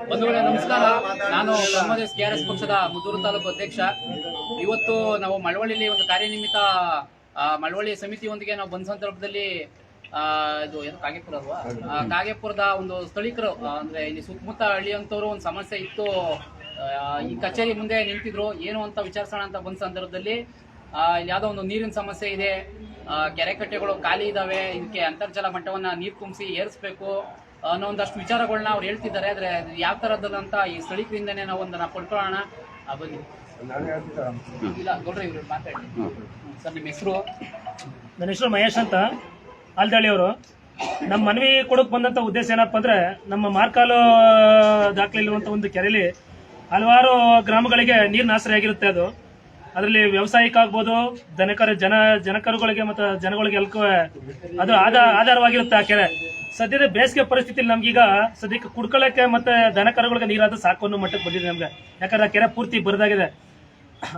ಬಂಧುಗಳೇ ನಮಸ್ಕಾರ. ನಾನು ಕಾಂಗ್ರೆಸ್ ಕೆಆರ್ಎಸ್ ಪಕ್ಷದ ಮುದೂರು ತಾಲೂಕು ಅಧ್ಯಕ್ಷ. ಇವತ್ತು ನಾವು ಮಳವಳ್ಳಿಯಲ್ಲಿ ಒಂದು ಕಾರ್ಯನಿಮಿತ್ತ ಮಳವಳ್ಳಿ ಸಮಿತಿಯೊಂದಿಗೆ ನಾವು ಬಂದ ಸಂದರ್ಭದಲ್ಲಿ ಇದು ಏನು ಕಾಗೇಪುರ ಅಲ್ವಾ, ಕಾಗೇಪುರದ ಒಂದು ಸ್ಥಳೀಕರು ಅಂದ್ರೆ ಇಲ್ಲಿ ಸುತ್ತಮುತ್ತ ಹಳ್ಳಿಯಂತವ್ರು ಒಂದು ಸಮಸ್ಯೆ ಇತ್ತು. ಈ ಕಚೇರಿ ಮುಂದೆ ನಿಂತಿದ್ರು, ಏನು ಅಂತ ವಿಚಾರಿಸೋಣ ಅಂತ ಬಂದ ಸಂದರ್ಭದಲ್ಲಿ ಇಲ್ಲಿ ಯಾವ್ದೋ ಒಂದು ನೀರಿನ ಸಮಸ್ಯೆ ಇದೆ, ಕೆರೆ ಕಟ್ಟೆಗಳು ಖಾಲಿ ಇದಾವೆ, ಇದಕ್ಕೆ ಅಂತರ್ಜಲ ಮಟ್ಟವನ್ನ ನೀರು ತುಂಬಿಸಿ ಏರಿಸಬೇಕು ಅನ್ನೋ ಒಂದಷ್ಟು ವಿಚಾರಗಳನ್ನ ಅವ್ರು ಹೇಳ್ತಿದ್ದಾರೆ. ಆದ್ರೆ ಯಾವ ತರದಂತ ಈ ಸ್ಥಳೀಕರಿಂದನೇ ನಾವು ಒಂದನ್ನ ಪಡ್ಕೊಳ್ಳೋಣ. ಬನ್ನಿ. ಇಲ್ಲ ಗೌಡ್ರ ಇವ್ರು ಮಾತಾಡಿ ಸರ್. ನಿಮ್ಮ ಹೆಸರು? ನನ್ನ ಹೆಸರು ಮಹೇಶ್ ಅಂತ, ಆಲ್ದಳ್ಳಿಯವರು. ನಮ್ಮ ಮನವಿ ಕೊಡೋಕೆ ಬಂದಂತ ಉದ್ದೇಶ ಏನಪ್ಪ ಅಂದ್ರೆ, ನಮ್ಮ ಮಾರ್ಕಾಲು ದಾಖಲೆಯಿರುವಂತ ಒಂದು ಕೆರೆಯಲ್ಲಿ ಹಲವಾರು ಗ್ರಾಮಗಳಿಗೆ ನೀರಿನ ಆಶ್ರಯ ಆಗಿರುತ್ತೆ. ಅದರಲ್ಲಿ ವ್ಯವಸಾಯಕ್ಕೆ ಆಗ್ಬೋದು, ಜನಕರುಗಳಿಗೆ ಮತ್ತು ಜನಗಳಿಗೆ ಎಲ್ಲಕ್ಕೂ ಅದು ಆಧಾರವಾಗಿರುತ್ತೆ ಆ ಕೆರೆ. ಸದ್ಯದ ಬೇಸಿಗೆ ಪರಿಸ್ಥಿತಿಯಲ್ಲಿ ನಮ್ಗೀಗ ಸದ್ಯಕ್ಕೆ ಕುಡ್ಕೊಳ್ಳಕ್ಕೆ ಮತ್ತೆ ದನಕರುಗಳಿಗೆ ನೀರಾದ ಸಾಕು ಅನ್ನೋ ಮಟ್ಟಕ್ಕೆ ಬಂದಿದೆ ನಮ್ಗೆ. ಯಾಕಂದ್ರೆ ಆ ಕೆರೆ ಪೂರ್ತಿ ಬರದಾಗಿದೆ.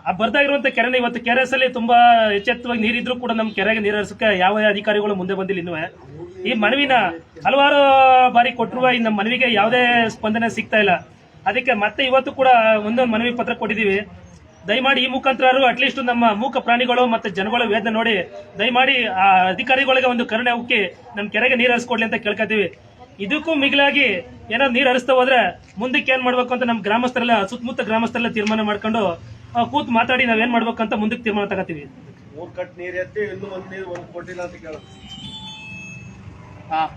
ಆ ಬರದಾಗಿರುವಂತ ಕೆರೆನ ಇವತ್ತು ಕೆರೆಸ್ ಅಲ್ಲಿ ತುಂಬಾ ಎಚ್ಚೆತ್ತವಾಗಿ ನೀರಿದ್ರು ಕೂಡ ನಮ್ಮ ಕೆರೆಗೆ ನೀರು ಹರಿಸಕ್ಕೆ ಯಾವ ಅಧಿಕಾರಿಗಳು ಮುಂದೆ ಬಂದಿಲ್ಲ ಇನ್ನೂ. ಈ ಮನವಿನ ಹಲವಾರು ಬಾರಿ ಕೊಟ್ಟರು, ಈ ನಮ್ಮ ಮನವಿಗೆ ಯಾವುದೇ ಸ್ಪಂದನೆ ಸಿಗ್ತಾ ಇಲ್ಲ. ಅದಕ್ಕೆ ಮತ್ತೆ ಇವತ್ತು ಕೂಡ ಒಂದೊಂದು ಮನವಿ ಪತ್ರ ಕೊಟ್ಟಿದ್ದೀವಿ. ದಯಮಾಡಿ ಈ ಮುಖಾಂತರ ಅಟ್ಲೀಸ್ಟ್ ನಮ್ಮ ಮೂಕ ಪ್ರಾಣಿಗಳು ಮತ್ತೆ ಜನಗಳ ವೇದನೆ ನೋಡಿ ದಯಮಾಡಿ ಆ ಅಧಿಕಾರಿಗಳಿಗೆ ಒಂದು ಕರುಣೆ ಉಕ್ಕಿ ನಮ್ಮ ಕೆರೆಗೆ ನೀರು ಹರಿಸ್ಕೊಡ್ಲಿ ಅಂತ ಕೇಳ್ಕೊತೀವಿ. ಇದಕ್ಕೂ ಮಿಗಿಲಾಗಿ ಏನಾದ್ರು ನೀರು ಹರಿಸ್ತಾ ಹೋದ್ರೆ ಮುಂದಕ್ಕೆ ಏನ್ ಮಾಡ್ಬೇಕು ಅಂತ ನಮ್ಮ ಗ್ರಾಮಸ್ಥರೆಲ್ಲ, ಸುತ್ತಮುತ್ತ ಗ್ರಾಮಸ್ಥರೆಲ್ಲ ತೀರ್ಮಾನ ಮಾಡ್ಕೊಂಡು ಕೂತ್ ಮಾತಾಡಿ ನಾವೇನ್ ಮಾಡ್ಬೇಕು ಅಂತ ಮುಂದಕ್ಕೆ ತೀರ್ಮಾನ ತಗೋತೀವಿ.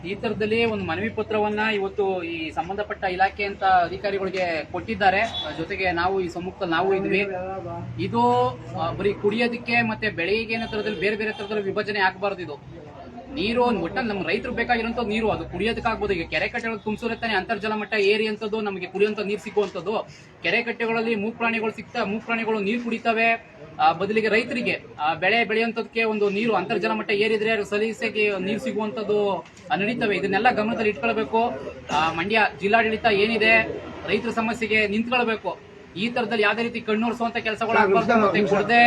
ಈ ತರದಲ್ಲಿ ಒಂದು ಮನವಿ ಪತ್ರವನ್ನ ಇವತ್ತು ಈ ಸಂಬಂಧಪಟ್ಟ ಇಲಾಖೆ ಅಂತ ಅಧಿಕಾರಿಗಳಿಗೆ ಕೊಟ್ಟಿದ್ದಾರೆ. ಜೊತೆಗೆ ನಾವು ಈ ಸಮ್ಮುಖದಲ್ಲಿ ನಾವು ಇದ್ವಿ. ಇದು ಬರೀ ಕುಡಿಯೋದಕ್ಕೆ ಮತ್ತೆ ಬೆಳೆಗೆ ತರದಲ್ಲಿ ಬೇರೆ ಬೇರೆ ತರದಲ್ಲಿ ವಿಭಜನೆ ಆಗಬಾರ್ದು. ಇದು ನೀರು ಒಟ್ಟಲ್ಲಿ ನಮ್ಮ ರೈತರು ಬೇಕಾಗಿರುವಂತ ನೀರು, ಅದು ಕುಡಿಯೋದಕ್ಕಾಗ್ಬೋದು. ಈಗ ಕೆರೆ ಕಟ್ಟೆಗಳು ತುಂಬಿಸಿರುತ್ತಾನೆ ಅಂತರ್ಜಲ ಮಟ್ಟ ಏರಿ ಅಂತದ್ದು ನಮಗೆ ಕುಡಿಯುವಂತ ನೀರು ಸಿಗುವಂತದ್ದು. ಕೆರೆ ಕಟ್ಟೆಗಳಲ್ಲಿ ಮೂಕ್ಪ್ರಾಣಿಗಳು ನೀರು ಕುಡಿತವೆ. ಬದಲಿಗೆ ರೈತರಿಗೆ ಬೆಳೆ ಬೆಳೆಯುವಂತದಕ್ಕೆ ಒಂದು ನೀರು ಅಂತರ್ಜಲ ಮಟ್ಟ ಏರಿದ್ರೆ ಸಲೀಸೆಗೆ ನೀರು ಸಿಗುವಂತದ್ದು ನಡೀತವೆ. ಇದನ್ನೆಲ್ಲ ಗಮನದಲ್ಲಿ ಇಟ್ಕೊಳ್ಬೇಕು. ಮಂಡ್ಯ ಜಿಲ್ಲಾಡಳಿತ ಏನಿದೆ ರೈತರ ಸಮಸ್ಯೆಗೆ ನಿಂತ್ಕೊಳ್ಬೇಕು. ಈ ತರದಲ್ಲಿ ಯಾವ್ದೇ ರೀತಿ ಕಣ್ಣೂರಿಸುವಂತ ಕೆಲಸಗಳು ಆಗ್ಬಾರ್ದು. ಮತ್ತೆ ಕೊಡದೆ.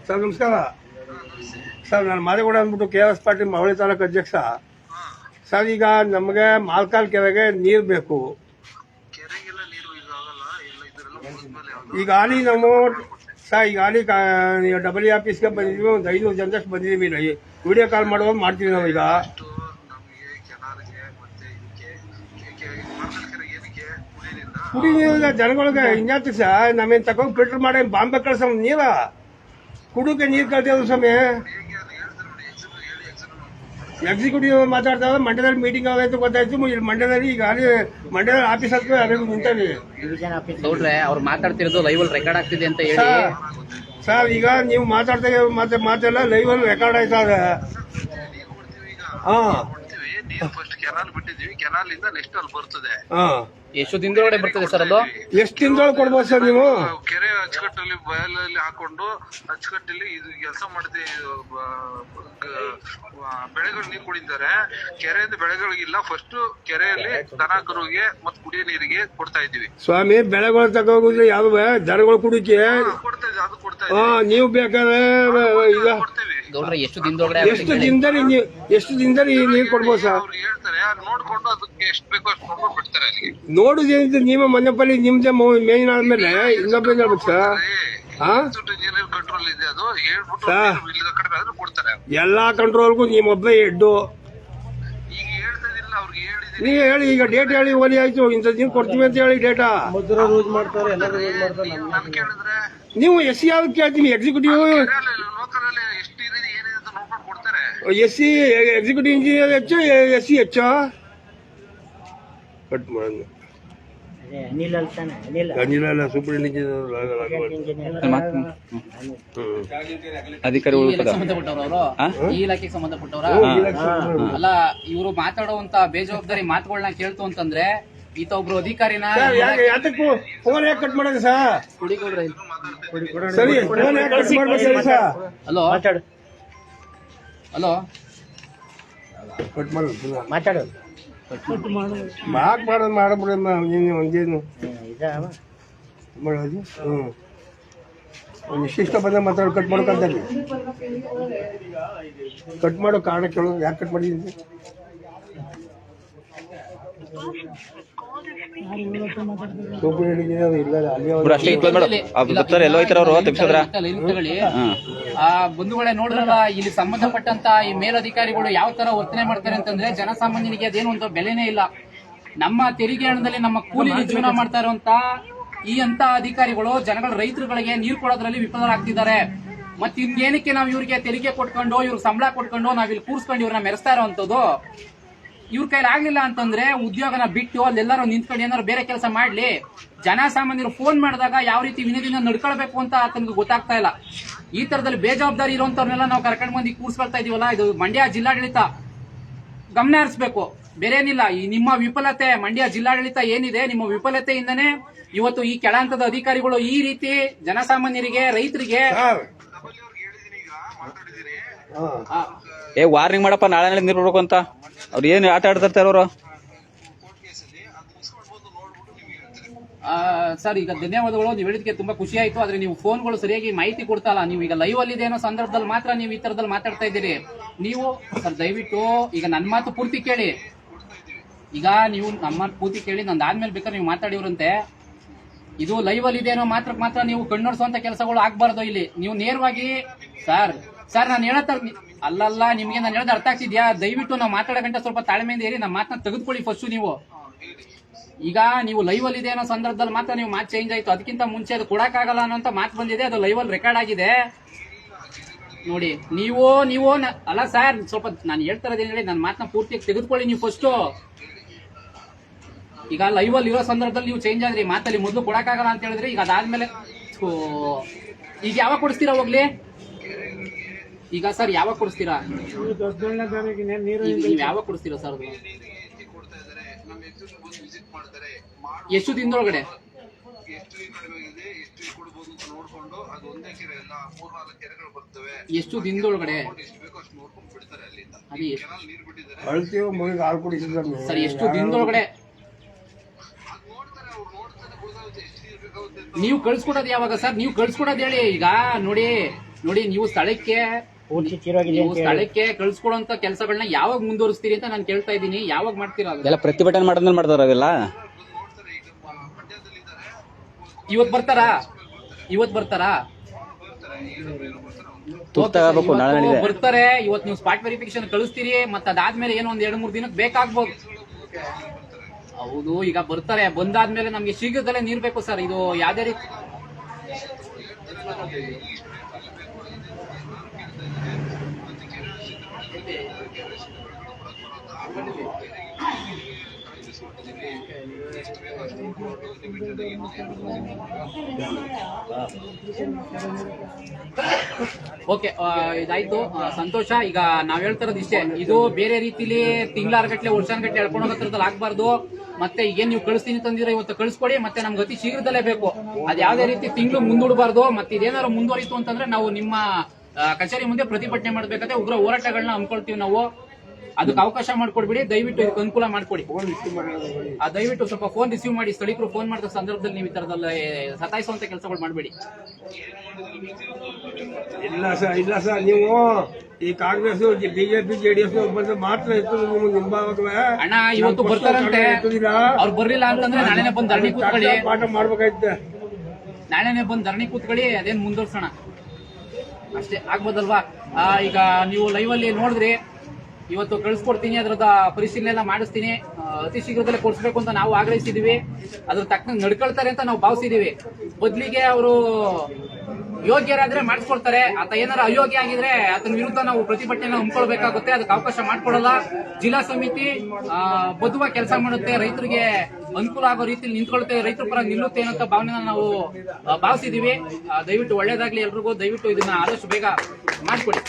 ಸರ್ ನಮಸ್ಕಾರ ಸರ್, ನಾನು ಮಾದೇಗೌಡ ಅಂದ್ಬಿಟ್ಟು ಕೆಆರ್ಎಸ್ ಪಾರ್ಟಿ ಮಳವಳ್ಳಿ ತಾಲೂಕು ಅಧ್ಯಕ್ಷ. ಸರ್, ಈಗ ನಮಗೆ ಮಾಲ್ಕಾಲ್ ಕೆರೆಗೆ ನೀರು ಬೇಕು. ಈಗ ಆಲಿ ನಾವು ಸರ್, ಈಗ ಆಲಿ ಡಬಲ್ ಆಫೀಸ್ಗೆ ಬಂದಿದ್ದೀವಿ. ಒಂದು 500 ಜನದಷ್ಟು ಬಂದಿದ್ದೀವಿ. ವಿಡಿಯೋ ಕಾಲ್ ಮಾಡುವಾಗ ಮಾಡ್ತೀವಿ ನಾವು. ಈಗ ಕುಡಿ ನೀರು ಜನಗಳಿಗೆ ಇನ್ಯಾತಿ ಸರ್, ನಮ್ಮೇನು ತಗೊಂಡು ಫಿಲ್ಟರ್ ಮಾಡಿ ಬಾಂಬೆ ಕಳ್ಸ ನೀರ ಕುಡಿಯೋಕೆ ನೀರು ಕಳ್ತೀವಿ ಸ್ವಾಮಿ. ಎಕ್ಸಿಕ್ಯೂಟಿವ್ ಮಾತಾಡ್ತಾವೆ. ಮಂಡ್ಯದಲ್ಲಿ ಮೀಟಿಂಗ್ ಆಗ ಅಂತ ಗೊತ್ತಾಯ್ತು. ಮಂಡ್ಯದಲ್ಲಿ ಈಗ ಮಂಡ್ಯದಲ್ಲಿ ಆಫೀಸ್ ಹತ್ರ ಅದಕ್ಕೆ ನಿಂತೀವಿ. ಅವ್ರು ಮಾತಾಡ್ತಿರೋದು ಲೈವ್ ಅಲ್ಲಿ ರೆಕಾರ್ಡ್ ಆಗ್ತಿದೆ ಅಂತ ಹೇಳಿ ಸರ್, ಈಗ ನೀವು ಮಾತಾಡ್ತಾ ಮಾತೆಲ್ಲ ಲೈವ್ ಅಲ್ಲಿ ರೆಕಾರ್ಡ್ ಆಯ್ತಾ? ಕೆನಾಲ್ ಬಿಟ್ಟಿದೀವಿ. ಕೆನಾಲ್ ಇಂದ ನೆಕ್ಸ್ಟ್ ಅಲ್ಲಿ ಬರ್ತದೆ. ಎಷ್ಟು ದಿನದೊಳಗಡೆ ಬರ್ತದೆ ಸರ್? ಅದು ಎಷ್ಟು ದಿನದೊಳಗೆ ಕೊಡ್ಬೋದು ಸರ್ ನೀವು? ಕೆರೆ ಅಚ್ಚುಕಟ್ಟಲ್ಲಿ ಬಯಲಲ್ಲಿ ಹಾಕೊಂಡು ಅಚ್ಚುಕಟ್ಟಲ್ಲಿ ಇದು ಕೆಲಸ ಮಾಡ್ತೀವಿ. ಬೆಳೆಗಳು ನೀರು ಕುಡಿತಾರೆ. ಕೆರೆಯಿಂದ ಬೆಳೆಗಳಿಗಿಲ್ಲ. ಫಸ್ಟ್ ಕೆರೆಯಲ್ಲಿ ದನ ಕರುಗೆ ಮತ್ತು ಕುಡಿಯೋ ನೀರಿಗೆ ಕೊಡ್ತಾ ಇದೀವಿ ಸ್ವಾಮಿ. ಬೆಳೆಗಳು ತಗೋದ್ರೆ ಯಾವ ದನಗಳು ಕುಡಿಕೆ ಕೊಡ್ತಾ ಇದೆ, ಅದು ಕೊಡ್ತಾ ಇದೆ. ನೀವು ಬೇಕಾದ್ರೆ ಈಗ ಎಷ್ಟು ದಿನದೊಳಗಡೆ ಎಷ್ಟು ದಿನದಲ್ಲಿ ನೀರು ಕೊಡ್ಬೋದು ಸರ್? ಅವ್ರು ಹೇಳ್ತಾರೆ, ನೋಡ್ಕೊಂಡು ಅದಕ್ಕೆ ಎಷ್ಟು ಬೇಕೋ ಅಷ್ಟು ಕೊಡ್ಕೊಂಡು ಬಿಡ್ತಾರೆ. ಅಲ್ಲಿಗೆ ನೋಡುದೇನಿದೆ ನಿಮ್ಮ ಮನೆಪಲ್ಲಿ ನಿಮ್ದೆ ಮೇನ್ ಆದ್ಮೇಲೆ ಇನ್ನೊಬ್ಬ ಹೇಳ್ಬೇಕು ಸರ್. ಕಂಟ್ರೋಲ್ ಇದೆ, ಅದು ಹೇಳ್ಬಿಟ್ಟು ಕಡಿಮೆ ಆದ್ರೂ ಕೊಡ್ತಾರೆ. ಎಲ್ಲಾ ಕಂಟ್ರೋಲ್ಗೂ ನಿಮ್ಮೊಬ್ಬೇ ಹೆಡ್ಡು. ಈಗ ಹೇಳ್ತಾ ಇದಿಲ್ಲ, ಅವ್ರಿಗೆ ಹೇಳಿದೀನಿ. ನೀವು ಹೇಳಿ, ಈಗ ಡೇಟ್ ಹೇಳಿ ಓಲಿ ಆಯ್ತು, ಇಂಥ ದಿನ ಕೊಡ್ತೀವಿ ಅಂತ ಹೇಳಿ ಡೇಟಾ. ನನ್ ಕೇಳಿದ್ರೆ ನೀವು SC ಯಾವ್ದು ಕೇಳ್ತೀನಿ? ಎಕ್ಸಿಕ್ಯೂಟಿವ್ ಲೋಕಲ್ ಅಲ್ಲಿ ಎಷ್ಟು ಇದೆ ಏನಿದೆ ಅಂತ ನೋಡ್ಕೊಂಡು ಕೊಡ್ತಾರೆ. SC ಎಕ್ಸಿಕ್ಯೂಟಿವ್ ಇಂಜಿನಿಯರ್ ಹೆಚ್ಚು, SC ಹೆಚ್ಚು. ಕಟ್ ಮಾಡೋದು ಅನಿಲ ಸೂಪರ್ ಇಂಜಿನಿಯರ್ ಅಧಿಕಾರಿಗಳು ಸಂಬಂಧಪಟ್ಟವರು, ಈ ಇಲಾಖೆಗೆ ಸಂಬಂಧಪಟ್ಟವ್ರ ಅಲ್ಲ. ಇವರು ಮಾತಾಡುವಂತ ಬೇಜವಾಬ್ದಾರಿ ಮಾತುಗಳನ್ನ ಕೇಳ್ತು ಅಂತಂದ್ರೆ ಈತ ಒಬ್ರು ಅಧಿಕಾರಿನ ಫೋನ್ ಯಾಕೆ ಕಟ್ ಮಾಡೋದು ಸರ್? ಸರಿ, ಫೋನ್ ಯಾಕೆ ಕಟ್ ಮಾಡ್ಬೇಕು ಸರ್? ಹಲೋ ಹಲೋ, ಕಟ್ ಮಾಡೋದು ಮಾತಾಡೋದು ಮಾಡಬಿಡ ಒಂದೇನು ಮಾಡೋದು. ಇಷ್ಟ ಬಂದ ಮಾತಾಡೋ ಕಟ್ ಮಾಡೋಕ್ಕಂತ ಕಟ್ ಮಾಡೋ ಕಾರಣ ಕೇಳೋದು. ಯಾಕೆ ಕಟ್ ಮಾಡಿದ್ದೀನಿ? ಸೂಪರ್ ಹೇಳಿದ್ದೀನಿ ಅದು ಇಲ್ಲ ಅಲ್ಲಿ ಬ್ರೋ ಅಷ್ಟೇ ಇತ್ತು ಮೇಡಮ್ ಅವ್ರು ಬರ್ತಾರೆ ಎಲ್ಲೋ ಹೋಯ್ತಾರ ಅವರು ತೆಗ್ಸಿದ್ರ ತಗೊಳ್ಳಿ. ಆ ಬಂಧುಗಳೇ ನೋಡಿದ್ರಲ್ಲ, ಇಲ್ಲಿ ಸಂಬಂಧಪಟ್ಟಂತ ಈ ಮೇಲಧಿಕಾರಿಗಳು ಯಾವ ತರ ವರ್ತನೆ ಮಾಡ್ತಾರೆ ಅಂತಂದ್ರೆ ಜನಸಾಮಾನ್ಯನಿಗೆ ಅದೇನು ಒಂದು ಬೆಲೆನೇ ಇಲ್ಲ. ನಮ್ಮ ತೆರಿಗೆ ಹಣದಲ್ಲಿ ನಮ್ಮ ಕೂಲಿ ಜೀವನ ಮಾಡ್ತಾ ಇರುವಂತ ಈ ಅಂತ ಅಧಿಕಾರಿಗಳು ಜನಗಳ ರೈತರುಗಳಿಗೆ ನೀರು ಕೊಡೋದ್ರಲ್ಲಿ ವಿಫಲರಾಗ್ತಿದ್ದಾರೆ. ಮತ್ತೆ ಇನ್ನೇನಕ್ಕೆ ನಾವು ಇವ್ರಿಗೆ ತೆರಿಗೆ ಕೊಟ್ಕೊಂಡು ಇವ್ರಿಗೆ ಸಂಬಳ ಕೊಟ್ಕೊಂಡು ನಾವಿಲ್ಲಿ ಕೂರ್ಸ್ಕೊಂಡು ಇವ್ರನ್ನ ಮೆರೆಸ್ತಾ ಇರೋವಂಥದ್ದು. ಇವ್ರ ಕೈಲಿ ಆಗ್ಲಿಲ್ಲ ಅಂತಂದ್ರೆ ಉದ್ಯೋಗನ ಬಿಟ್ಟು ಅಲ್ಲೆಲ್ಲರೂ ನಿಂತ್ಕೊಂಡು ಏನಾದ್ರು ಬೇರೆ ಕೆಲಸ ಮಾಡ್ಲಿ. ಜನಸಾಮಾನ್ಯರು ಫೋನ್ ಮಾಡಿದಾಗ ಯಾವ ರೀತಿ ವಿನಯದಿಂದ ನಡ್ಕೊಳ್ಬೇಕು ಅಂತ ತನಗೆ ಗೊತ್ತಾಗ್ತಾ ಇಲ್ಲ. ಈ ತರದಲ್ಲಿ ಬೇಜವಾಬ್ದಾರಿ ಇರುವಂತವ್ರನ್ನೆಲ್ಲ ನಾವು ಕರ್ಕೊಂಡು ಬಂದು ಕೂರ್ಸ್ಕೊಳ್ತಾ ಇದೀವಲ್ಲ, ಇದು ಮಂಡ್ಯ ಜಿಲ್ಲಾಡಳಿತ ಗಮನ ಹರಿಸಬೇಕು, ಬೇರೆ ಏನಿಲ್ಲ. ಈ ನಿಮ್ಮ ವಿಫಲತೆ, ಮಂಡ್ಯ ಜಿಲ್ಲಾಡಳಿತ ಏನಿದೆ, ನಿಮ್ಮ ವಿಫಲತೆಯಿಂದನೇ ಇವತ್ತು ಈ ಕೆಳ ಹಂತದ ಅಧಿಕಾರಿಗಳು ಈ ರೀತಿ ಜನಸಾಮಾನ್ಯರಿಗೆ ರೈತರಿಗೆ ವಾರ್ನಿಂಗ್ ಮಾಡಪ್ಪ, ನಾಳೆ ನೀರು ಬಿಡ್ಬೇಕು ಅಂತ ಅವ್ರು ಏನು ಆಟ ಆಡ್ತಿರ್ತಾರೆ ಅವರು. ಸರ್ ಈಗ ಧನ್ಯವಾದಗಳು, ನೀವು ಹೇಳಿದಕ್ಕೆ ತುಂಬಾ ಖುಷಿ ಆಯ್ತು. ಆದ್ರೆ ನೀವು ಫೋನ್ಗಳು ಸರಿಯಾಗಿ ಮಾಹಿತಿ ಕೊಡ್ತಲ್ಲ. ನೀವು ಈಗ ಲೈವ್ ಅಲ್ಲಿ ಏನೋ ಸಂದರ್ಭದಲ್ಲಿ ಮಾತ್ರ ನೀವು ಈ ತರದಲ್ಲಿ ಮಾತಾಡ್ತಾ ಇದ್ದೀರಿ. ನೀವು ಸರ್ ದಯವಿಟ್ಟು ಈಗ ನನ್ನ ಮಾತು ಪೂರ್ತಿ ಕೇಳಿ. ಈಗ ನೀವು ನಮ್ಮ ಮಾತು ಪೂರ್ತಿ ಕೇಳಿ, ನಂದಾದ್ಮೇಲೆ ಬೇಕಾದ್ರೆ ನೀವು ಮಾತಾಡಿವ್ರಂತೆ. ಇದು ಲೈವ್ ಅಲ್ಲಿ ಇದೇನೋ ಮಾತ್ರ ನೀವು ಕಣ್ಣೋಡ್ಸುವಂತ ಕೆಲಸಗಳು ಆಗ್ಬಾರ್ದು ಇಲ್ಲಿ. ನೀವು ನೇರವಾಗಿ ಸರ್ ನಾನು ಹೇಳತ್ತ ಅಲ್ಲಲ್ಲ, ನಿಮ್ಗೆ ನಾನು ಹೇಳೋದು ಅರ್ಥ ಆಗ್ತಿದ್ಯಾ? ದಯವಿಟ್ಟು ನಾವು ಮಾತಾಡೋ ಗಂಟೆ ಸ್ವಲ್ಪ ತಾಳ್ಮೆಯಿಂದ ಇರಿ. ನಮ್ಮ ಮಾತನ್ನ ತೆಗೆದುಕೊಳ್ಳಿ ಫಸ್ಟ್ ನೀವು. ಈಗ ನೀವು ಲೈವ್ ಅಲ್ಲಿ ಇದೆ ಅನ್ನೋ ಸಂದರ್ಭದಲ್ಲಿ ಮಾತ್ರ ನೀವು ಮಾತು ಚೇಂಜ್ ಆಯ್ತು. ಅದಕ್ಕಿಂತ ಮುಂಚೆ ಅದು ಕೊಡಕ್ಕಾಗಲ್ಲ ಅನ್ನೋ ಮಾತು ಬಂದಿದೆ, ಅದು ಲೈವ್ ಅಲ್ಲಿ ರೆಕಾರ್ಡ್ ಆಗಿದೆ ನೋಡಿ. ನೀವು ಅಲ್ಲ ಸರ್, ಸ್ವಲ್ಪ ನಾನು ಹೇಳ್ತಾ ಇರೋದೇನು ಹೇಳಿ, ನನ್ನ ಮಾತನ್ನ ಪೂರ್ತಿಯಾಗಿ ತೆಗೆದುಕೊಳ್ಳಿ ನೀವು ಫಸ್ಟ್. ಈಗ ಲೈವ್ ಅಲ್ಲಿ ಇರೋ ಸಂದರ್ಭದಲ್ಲಿ ನೀವು ಚೇಂಜ್ ಆದ್ರಿ ಮಾತಲ್ಲಿ. ಮೊದಲು ಕೊಡಕ್ಕಾಗಲ್ಲ ಅಂತ ಹೇಳಿದ್ರಿ, ಈಗ ಅದಾದ್ಮೇಲೆ ಈಗ ಯಾವಾಗ ಕೊಡಿಸ್ತೀರಾ ಹೋಗ್ಲಿ? ಈಗ ಸರ್ ಯಾವಾಗ ಕೊಡಿಸ್ತೀರಾ? ನೀವು ಯಾವಾಗ ಕೊಡಿಸ್ತೀರಾ ಸರ್? ಅದು ಎಷ್ಟು ದಿನದೊಳಗಡೆ? ಎಷ್ಟು ದಿನದೊಳಗಡೆ? ಸರ್ ಎಷ್ಟು ದಿನದೊಳಗಡೆ ನೀವು ಕಳ್ಸ್ಕೊಡೋದು ಯಾವಾಗ ಸರ್? ನೀವು ಕಳ್ಸ್ಕೊಡೋದು ಹೇಳಿ. ಈಗ ನೋಡಿ ನೀವು ಸ್ಥಳಕ್ಕೆ ಕಳ್ಸ್ಕೊಡುವಂತ ಕೆಲಸಗಳನ್ನ ಯಾವಾಗ ಮುಂದುವರಿಸ್ತೀರಿ ಅಂತ ನಾನು ಕೇಳ್ತಾ ಇದ್ದೀನಿ. ಯಾವಾಗ ಮಾಡ್ತೀರಾ? ಎಲ್ಲ ಪ್ರತಿಭಟನೆ ಮಾಡೋದ್ಮೇಲೆ ಮಾಡ್ತಾರ ಅವೆಲ್ಲ. ಇವತ್ತು ಬರ್ತಾರಾ? ಬರ್ತಾರೆ. ಇವತ್ತು ನೀವು ಸ್ಪಾಟ್ ವೆರಿಫಿಕೇಶನ್ ಕಳಿಸ್ತೀರಿ, ಮತ್ತೆ ಅದಾದ್ಮೇಲೆ ಏನೋ ಒಂದ್ 2-3 ದಿನಕ್ಕೆ ಬೇಕಾಗ್ಬೋದು. ಹೌದು, ಈಗ ಬರ್ತಾರೆ. ಬಂದಾದ್ಮೇಲೆ ನಮ್ಗೆ ಶೀಘ್ರದಲ್ಲೇ ನೀರ್ ಬೇಕು ಸರ್. ಇದು ಯಾವ್ದೇ ರೀತಿ ಓಕೆ, ಇದಾಯ್ತು, ಸಂತೋಷ. ಈಗ ನಾವ್ ಹೇಳ್ತಾರದು ಇಷ್ಟೇ, ಇದು ಬೇರೆ ರೀತಿಲಿ ತಿಂಗಳಾರ್ಗಟ್ಲೆ ವರ್ಷಾನ್ಗಟ್ಲೆ ಹೇಳ್ಕೊಂಡು ಹೋಗೋದ್ರಲ್ಲಿ ಆಗ್ಬಾರ್ದು. ಮತ್ತೆ ಈಗೇನ್ ನೀವು ಕಳಿಸ್ತೀನಿ ತಂದಿರೋ ಇವತ್ತು ಕಳಿಸ್ಕೊಡಿ, ಮತ್ತೆ ನಮ್ಗೆ ಅತಿ ಶೀಘ್ರದಲ್ಲೇ ಬೇಕು. ಅದ್ ಯಾವ್ದೇ ರೀತಿ ತಿಂಗಳು ಮುಂದೂಡಬಾರ್ದು. ಮತ್ತೆ ಇದೇನಾದ್ರು ಮುಂದುವರಿತು ಅಂತಂದ್ರೆ ನಾವು ನಿಮ್ಮ ಕಚೇರಿ ಮುಂದೆ ಪ್ರತಿಭಟನೆ ಮಾಡ್ಬೇಕಾದ್ರೆ ಉಗ್ರ ಹೋರಾಟಗಳನ್ನ ಹಮ್ಮಿಕೊಳ್ತೀವಿ ನಾವು. ಅದಕ್ಕೆ ಅವಕಾಶ ಮಾಡ್ಕೊಡ್ಬಿಡಿ ದಯವಿಟ್ಟು, ಇದಕ್ಕೆ ಅನುಕೂಲ ಮಾಡ್ಕೊಡಿ. ದಯವಿಟ್ಟು ಸ್ವಲ್ಪ ಫೋನ್ ರಿಸೀವ್ ಮಾಡಿ. ಸ್ಥಳೀಕರು ಫೋನ್ ಮಾಡಿದ ಸಂದರ್ಭದಲ್ಲಿ ನೀವು ಈ ತರದಲ್ಲಿ ಸತಾಯಿಸುವಂತ ಕೆಲಸಗಳು ಮಾಡಬೇಡಿ. ಇಲ್ಲ ಸರ್ ನೀವು ಈ ಕಾಂಗ್ರೆಸ್ ಬಿಜೆಪಿ ಜೆಡಿಎಸ್ ಬಂದ್ರೆ ಮಾತ್ರ ಇತ್ತು ಅಣ್ಣ. ಇವತ್ತು ಬರ್ತಾರಂತೆ, ಅವ್ರು ಬರ್ಲಿಲ್ಲ ಅಂತಂದ್ರೆ ನಾಳೆನೆ ಬಂದು ಧರಣಿ ಕೂತ್ಕೊಳ್ಳಿ. ಪಾಠ ಮಾಡ್ಬೇಕಾಯ್ತು, ನಾಳೆನೆ ಬಂದು ಧರಣಿ ಕೂತ್ಕೊಳ್ಳಿ. ಅದೇನ್ ಮುಂದುವರ್ಸೋಣ ಅಷ್ಟೇ, ಆಗ್ಬೋದಲ್ವಾ? ಈಗ ನೀವು ಲೈವ್ ಅಲ್ಲಿ ನೋಡಿದ್ರಿ, ಇವತ್ತು ಕಳಿಸ್ಕೊಡ್ತೀನಿ, ಅದ್ರದ ಪರಿಶೀಲನೆ ಎಲ್ಲ ಮಾಡಿಸ್ತೀನಿ. ಅತಿ ಶೀಘ್ರದಲ್ಲೇ ಕೊಡಿಸ್ಬೇಕು ಅಂತ ನಾವು ಆಗ್ರಹಿಸಿದೀವಿ. ಅದ್ರ ತಕ್ಕಂಗೆ ನಡ್ಕೊಳ್ತಾರೆ ಅಂತ ನಾವು ಭಾವಿಸಿದೀವಿ. ಬದಲಿಗೆ ಅವರು ಯೋಗ್ಯರಾದ್ರೆ ಮಾಡಿಸ್ಕೊಳ್ತಾರೆ. ಆತ ಏನಾರ ಅಯೋಗ್ಯ ಆಗಿದ್ರೆ ಆತನ ವಿರುದ್ಧ ನಾವು ಪ್ರತಿಭಟನೆ ಹಮ್ಮಿಕೊಳ್ಬೇಕಾಗುತ್ತೆ. ಅದಕ್ಕೆ ಅವಕಾಶ ಮಾಡ್ಕೊಡಲ್ಲ. ಜಿಲ್ಲಾ ಸಮಿತಿ ಬದ್ಧವಾಗಿ ಕೆಲಸ ಮಾಡುತ್ತೆ, ರೈತರಿಗೆ ಅನುಕೂಲ ಆಗೋ ರೀತಿಯಲ್ಲಿ ನಿಂತ್ಕೊಳುತ್ತೆ, ರೈತರ ಪರ ನಿಲ್ಲುತ್ತೆ ಅನ್ನೋ ಭಾವನೆನ ನಾವು ಭಾವಿಸಿದೀವಿ. ದಯವಿಟ್ಟು ಒಳ್ಳೇದಾಗ್ಲಿ ಎಲ್ರಿಗೂ. ದಯವಿಟ್ಟು ಇದನ್ನ ಆದಷ್ಟು ಬೇಗ ಮಾಡ್ಕೊಡಿ.